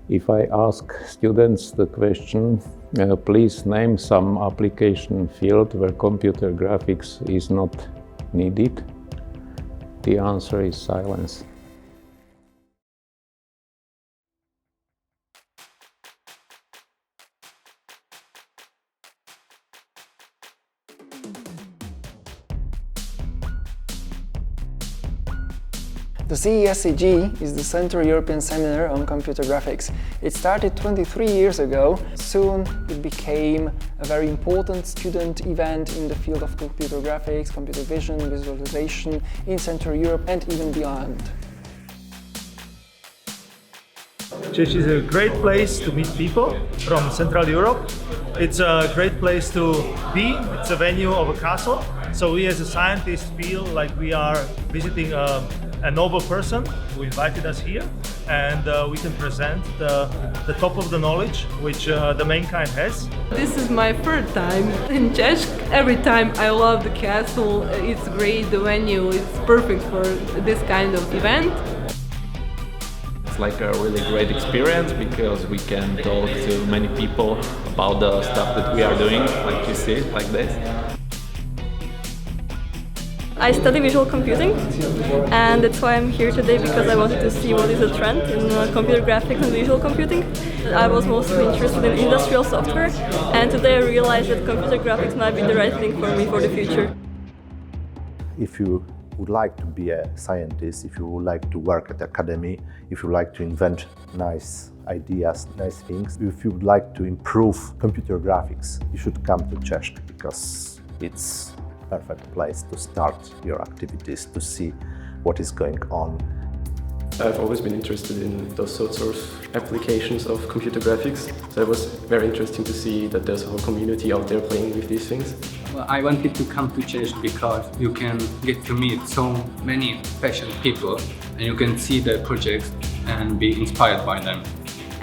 If I ask students the question, please name some application field where computer graphics is not needed, the answer is silence. The CESCG is the Central European Seminar on Computer Graphics. It started 23 years ago. Soon it became a very important student event in the field of computer graphics, computer vision, visualization in Central Europe and even beyond. CESCG is a great place to meet people from Central Europe. It's a great place to be. It's a venue of a castle. So we as a scientists feel like we are visiting a noble person who invited us here, and we can present the top of the knowledge which the mankind has. This is my third time in CESCG. Every time I love the castle, it's great, the venue, it's perfect for this kind of event. It's like a really great experience because we can talk to many people about the stuff that we are doing, like you see, like this. I study visual computing, and that's why I'm here today, because I wanted to see what is the trend in computer graphics and visual computing. I was mostly interested in industrial software, and today I realized that computer graphics might be the right thing for me for the future. If you would like to be a scientist, if you would like to work at the academy, if you like to invent nice ideas, nice things, if you would like to improve computer graphics, you should come to CESCG, because it's perfect place to start your activities, to see what is going on. I've always been interested in those sorts of applications of computer graphics, so it was very interesting to see that there's a whole community out there playing with these things. Well, I wanted to come to CESCG because you can get to meet so many passionate people and you can see their projects and be inspired by them.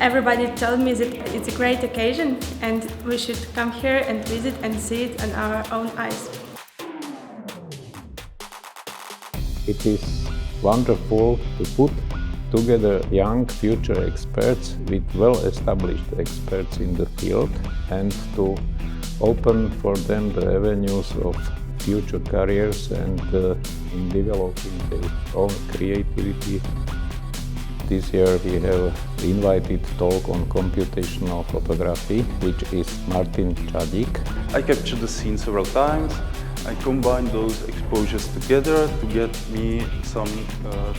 Everybody told me that it's a great occasion and we should come here and visit and see it on our own eyes. It is wonderful to put together young future experts with well-established experts in the field and to open for them the avenues of future careers and in developing their own creativity. This year we have invited talk on computational photography, which is Martin Čadík. I captured the scene several times. I combine those exposures together to get me some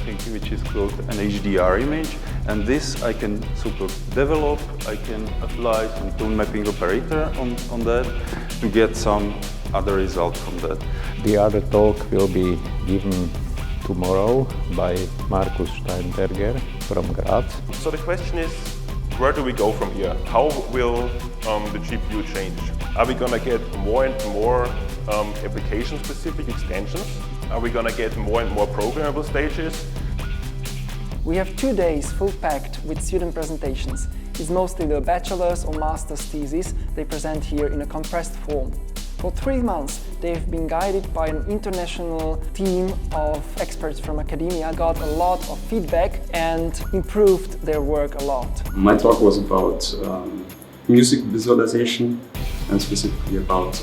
thing which is called an HDR image, and this I can sort of develop. I can apply some tone mapping operator on that to get some other result from that. The other talk will be given tomorrow by Markus Steinberger from Graz. So the question is, where do we go from here? How will the GPU change? Are we going to get more and more application-specific extensions? Are we going to get more and more programmable stages? We have 2 days full packed with student presentations. It's mostly the bachelor's or master's thesis they present here in a compressed form. For 3 months, they've been guided by an international team of experts from academia, got a lot of feedback and improved their work a lot. My talk was about music visualization and specifically about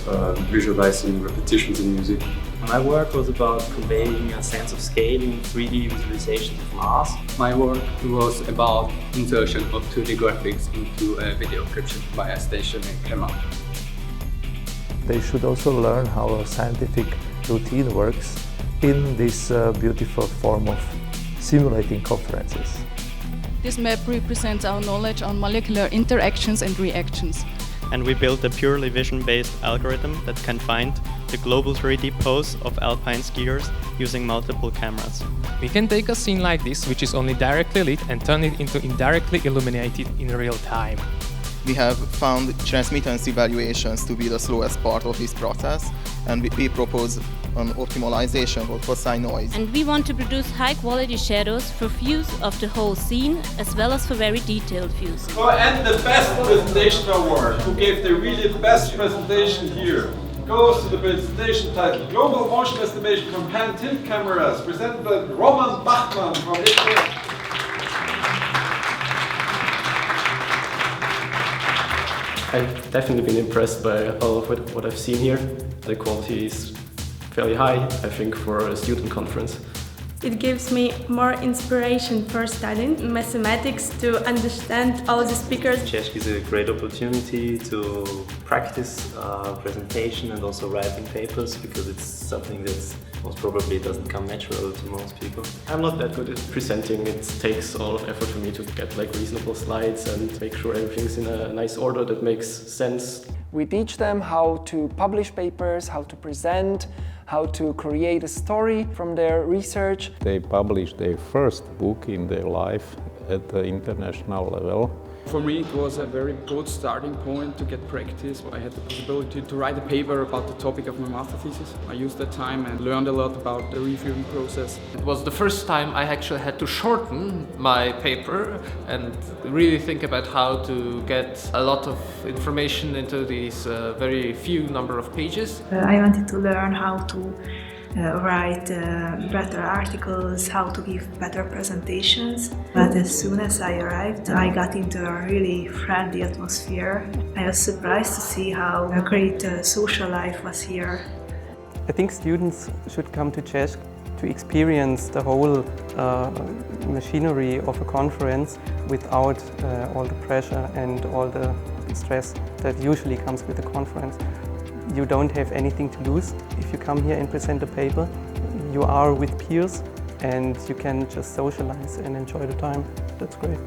visualizing repetitions in music. My work was about conveying a sense of scale in 3D visualizations of mass. My work was about insertion of 2D graphics into a video encryption by a station in Crema. They should also learn how a scientific routine works in this beautiful form of simulating conferences. This map represents our knowledge on molecular interactions and reactions. And we built a purely vision-based algorithm that can find the global 3D pose of alpine skiers using multiple cameras. We can take a scene like this, which is only directly lit, and turn it into indirectly illuminated in real time. We have found transmittance evaluations to be the slowest part of this process, and we propose an optimization for cosine noise. And we want to produce high-quality shadows for views of the whole scene, as well as for very detailed views. And the best presentation award, who gave the really best presentation here, goes to the presentation titled Global Motion Estimation from Hand-Tilt Cameras, presented by Roman Bachmann from Italy. I've definitely been impressed by all of what I've seen here. The quality is fairly high, I think, for a student conference. It gives me more inspiration for studying mathematics to understand all the speakers. CESCG is a great opportunity to practice presentation and also writing papers, because it's something that most probably doesn't come natural to most people. I'm not that good at presenting. It takes a lot of effort for me to get reasonable slides and make sure everything's in a nice order that makes sense. We teach them how to publish papers, how to present, how to create a story from their research. They published their first book in their life at the international level. For me, it was a very good starting point to get practice. I had the possibility to write a paper about the topic of my master thesis. I used that time and learned a lot about the reviewing process. It was the first time I actually had to shorten my paper and really think about how to get a lot of information into these very few number of pages. I wanted to learn how to write better articles, how to give better presentations. But as soon as I arrived, I got into a really friendly atmosphere. I was surprised to see how great social life was here. I think students should come to CESCG to experience the whole machinery of a conference without all the pressure and all the stress that usually comes with a conference. You don't have anything to lose. If you come here and present a paper, you are with peers and you can just socialize and enjoy the time. That's great.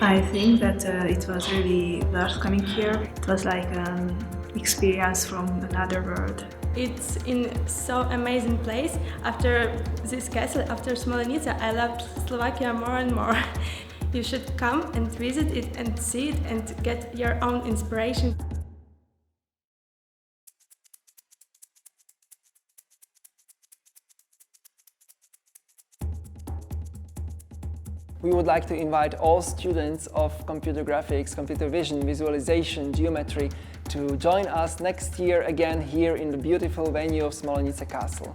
I think that it was really worth coming here. It was like an experience from another world. It's in so amazing place. After this castle, after Smolenica, I loved Slovakia more and more. You should come and visit it and see it and get your own inspiration. We would like to invite all students of computer graphics, computer vision, visualization, geometry to join us next year again here in the beautiful venue of Smolenica Castle.